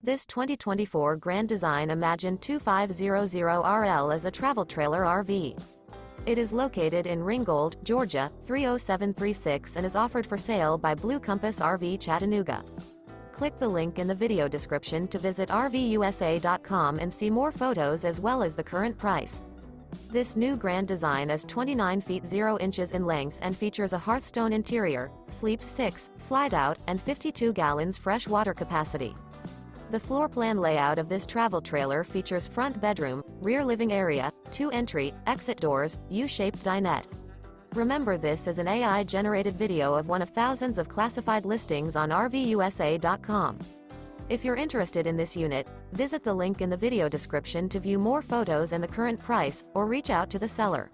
This 2024 Grand Design Imagine 2500RL is a travel trailer RV. It is located in Ringgold, Georgia, 30736 and is offered for sale by Blue Compass RV Chattanooga. Click the link in the video description to visit RVUSA.com and see more photos as well as the current price. This new Grand Design is 29 feet 0 inches in length and features a HEARTHSTONE interior, sleeps 6, slide-out, and 52 gallons fresh water capacity. The floor plan layout of this travel trailer features front bedroom, rear living area, 2 entry, exit doors, U-shaped dinette. Remember, this is an AI-generated video of one of thousands of classified listings on RVUSA.com. If you're interested in this unit, visit the link in the video description to view more photos and the current price, or reach out to the seller.